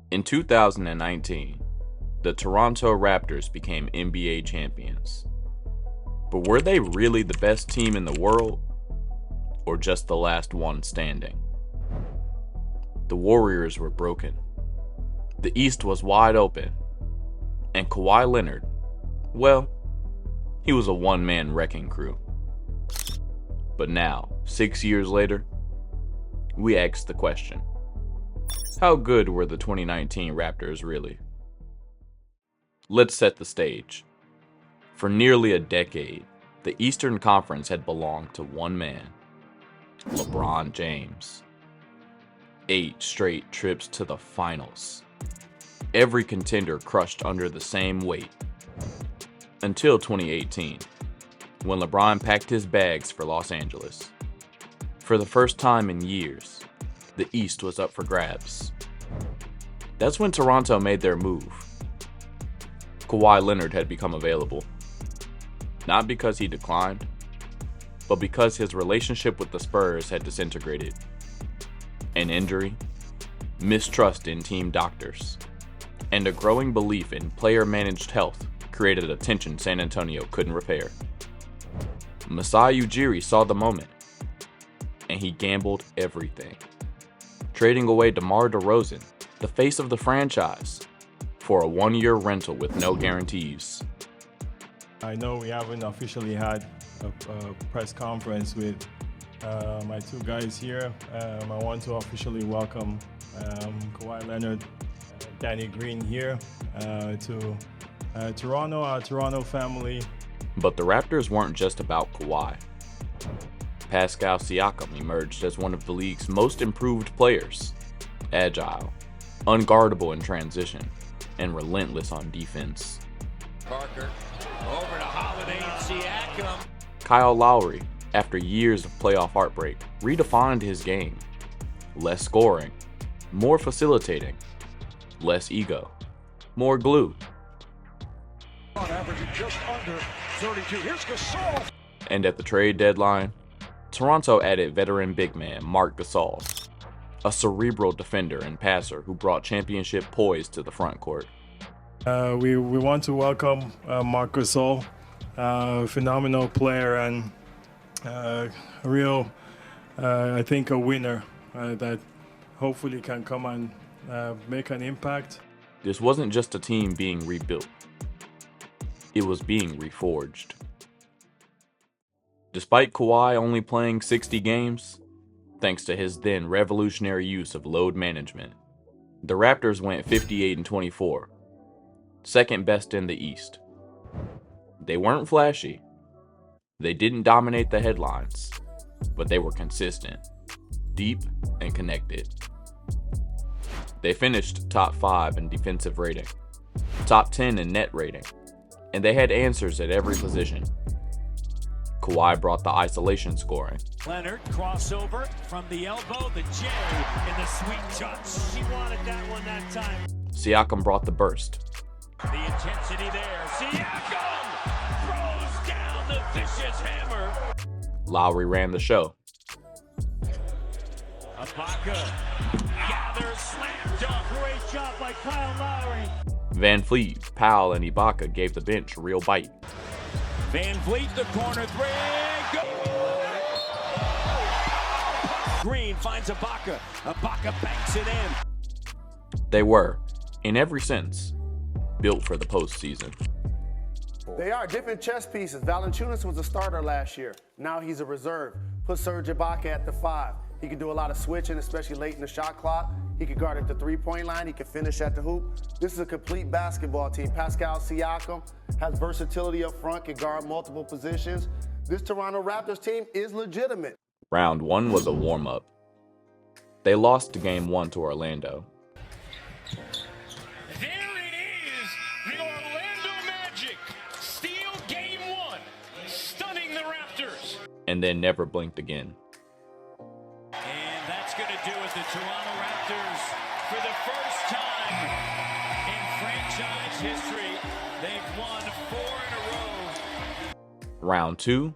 In 2019, the Toronto Raptors became NBA champions. But were they really the best team in the world, or just the last one standing? The Warriors were broken. The East was wide open. And Kawhi Leonard, well, he was a one-man wrecking crew. But now, 6 years later, we ask the question: how good were the 2019 Raptors really? Let's set the stage. For nearly a decade, the Eastern Conference had belonged to one man, LeBron James. 8 straight trips to the finals. Every contender crushed under the same weight. Until 2018, when LeBron packed his bags for Los Angeles. For the first time in years, the East was up for grabs. That's when Toronto made their move. Kawhi Leonard had become available. Not because he declined, but because his relationship with the Spurs had disintegrated. An injury, mistrust in team doctors, and a growing belief in player-managed health created a tension San Antonio couldn't repair. Masai Ujiri saw the moment, and he gambled everything, trading away DeMar DeRozan, the face of the franchise, for a one-year rental with no guarantees. I know we haven't officially had a press conference with my two guys here. I want to officially welcome Kawhi Leonard, Danny Green here to Toronto, our Toronto family. But the Raptors weren't just about Kawhi. Pascal Siakam emerged as one of the league's most improved players. Agile, unguardable in transition, and relentless on defense. Parker over to Holiday and Siakam. Kyle Lowry, after years of playoff heartbreak, redefined his game. Less scoring, more facilitating, less ego, more glue. Averaging just under 32. Here's Gasol. And at the trade deadline, Toronto added veteran big man Marc Gasol, a cerebral defender and passer who brought championship poise to the front court. We want to welcome Marc Gasol, phenomenal player and I think a winner that hopefully can come and make an impact. This wasn't just a team being rebuilt. It was being reforged. Despite Kawhi only playing 60 games, thanks to his then revolutionary use of load management, the Raptors went 58-24, second best in the East. They weren't flashy. They didn't dominate the headlines, but they were consistent, deep, and connected. They finished top 5 in defensive rating, top 10 in net rating, and they had answers at every position. Kawhi brought the isolation scoring. Leonard crossover from the elbow, the J in the sweet touch. He wanted that one that time. Siakam brought the burst. The intensity there. Siakam throws down the vicious hammer. Lowry ran the show. Ibaka gathers, slam dunk. Great shot by Kyle Lowry. Van Fleet, Powell, and Ibaka gave the bench a real bite. Van Vliet, the corner three. Go! Green finds Ibaka. Ibaka banks it in. They were, in every sense, built for the postseason. They are different chess pieces. Valanciunas was a starter last year. Now he's a reserve. Put Serge Ibaka at the 5. He can do a lot of switching, especially late in the shot clock. He can guard at the three-point line. He can finish at the hoop. This is a complete basketball team. Pascal Siakam has versatility up front, can guard multiple positions. This Toronto Raptors team is legitimate. Round 1 was a warm-up. They lost Game 1 to Orlando. There it is! The Orlando Magic steal Game 1, stunning the Raptors. And then never blinked again. And that's going to do it. The Toronto Raptors, for the first time in franchise history, they've won 4 in a row. Round 2,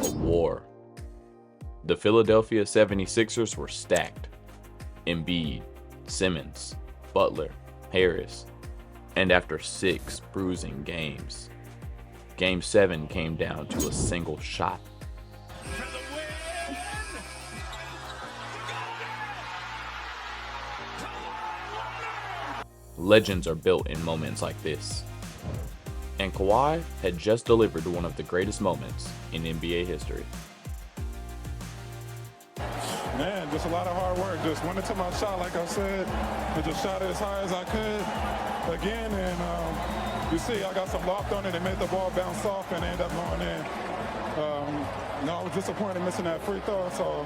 a war. The Philadelphia 76ers were stacked. Embiid, Simmons, Butler, Harris, and after 6 bruising games, Game 7 came down to a single shot. Legends are built in moments like this. And Kawhi had just delivered one of the greatest moments in NBA history. Man, just a lot of hard work. Just went into my shot, like I said, and just shot it as high as I could again. And you see, I got some loft on it and made the ball bounce off and end up going in. I was disappointed missing that free throw, so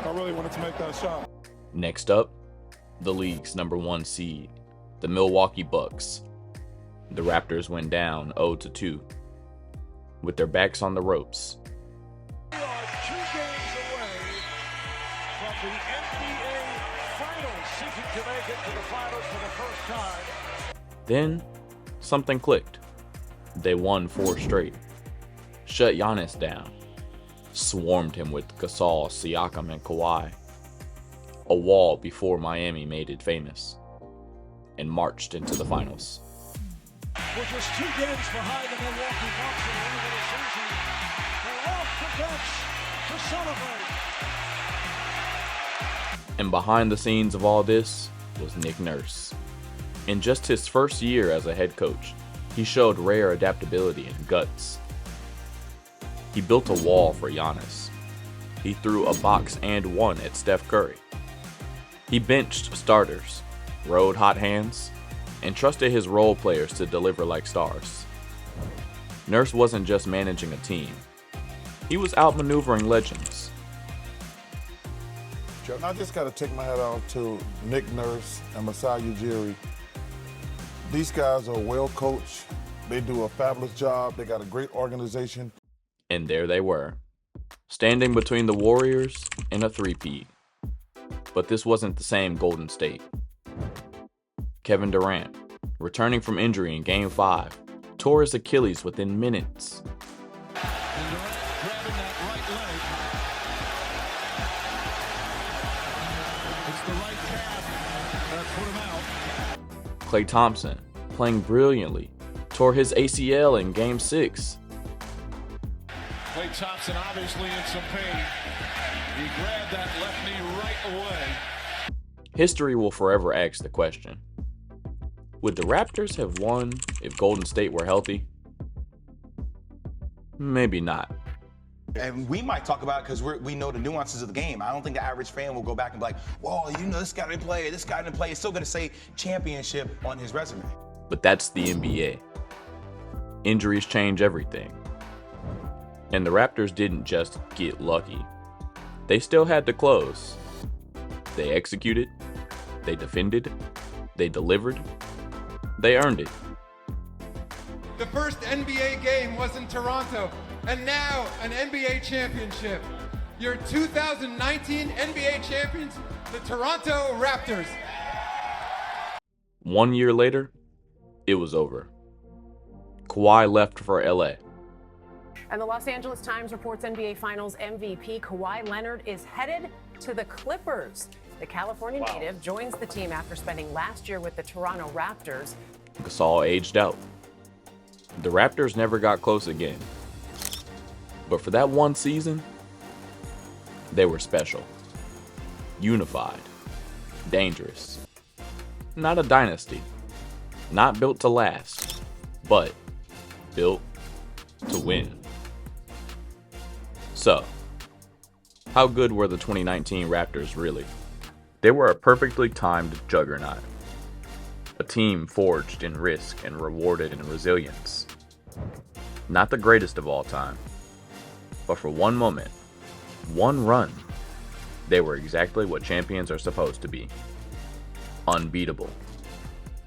I really wanted to make that shot. Next up, the league's #1 seed, the Milwaukee Bucks. The Raptors went down 0-2. With their backs on the ropes, We are 2 games away from the NBA Finals, seeking to make it to the Finals for the first time. then something clicked. They won 4 straight, shut Giannis down, swarmed him with Gasol, Siakam, and Kawhi, a wall before Miami made it famous, and marched into the finals. We're just 2 games behind the Milwaukee Bucks in the regular season. They're off the bench to celebrate. And behind the scenes of all this was Nick Nurse. In just his first year as a head coach, he showed rare adaptability and guts. He built a wall for Giannis. He threw a box and 1 at Steph Curry. He benched starters, rode hot hands, and trusted his role players to deliver like stars. Nurse wasn't just managing a team. He was outmaneuvering legends. I just got to take my hat off to Nick Nurse and Masai Ujiri. These guys are well coached. They do a fabulous job. They got a great organization. And there they were, standing between the Warriors and a three-peat. But this wasn't the same Golden State. Kevin Durant, returning from injury in Game 5, tore his Achilles within minutes. And Durant grabbing that right leg. It's the right calf that put him out. Klay Thompson, playing brilliantly, tore his ACL in Game 6. Klay Thompson obviously in some pain. He grabbed that left knee right away. History will forever ask the question, would the Raptors have won if Golden State were healthy? Maybe not. And we might talk about it because we know the nuances of the game. I don't think the average fan will go back and be like, whoa, you know, this guy didn't play, this guy didn't play. It's still going to say championship on his resume. But that's the NBA. Injuries change everything. And the Raptors didn't just get lucky. They still had to close. They executed, they defended, they delivered, they earned it. The first NBA game was in Toronto, and now an NBA championship. Your 2019 NBA champions, the Toronto Raptors. 1 year later, it was over. Kawhi left for LA. And the Los Angeles Times reports NBA Finals MVP Kawhi Leonard is headed to the Clippers. The California native joins the team after spending last year with the Toronto Raptors. Gasol aged out. The Raptors never got close again. But for that one season, they were special. Unified. Dangerous. Not a dynasty. Not built to last. But built to win. So, how good were the 2019 Raptors really? They were a perfectly timed juggernaut. A team forged in risk and rewarded in resilience. Not the greatest of all time, but for one moment, one run, they were exactly what champions are supposed to be. Unbeatable.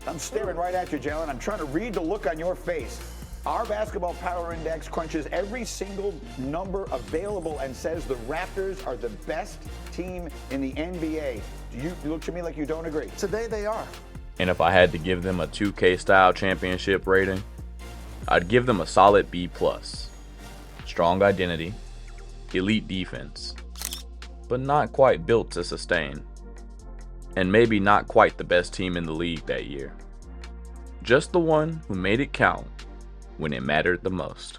I'm staring right at you, Jalen. I'm trying to read the look on your face. Our Basketball Power Index crunches every single number available and says the Raptors are the best team in the NBA. You look to me like you don't agree. Today they are. And if I had to give them a 2K style championship rating, I'd give them a solid B+. Strong identity, elite defense, but not quite built to sustain. and maybe not quite the best team in the league that year. Just the one who made it count when it mattered the most.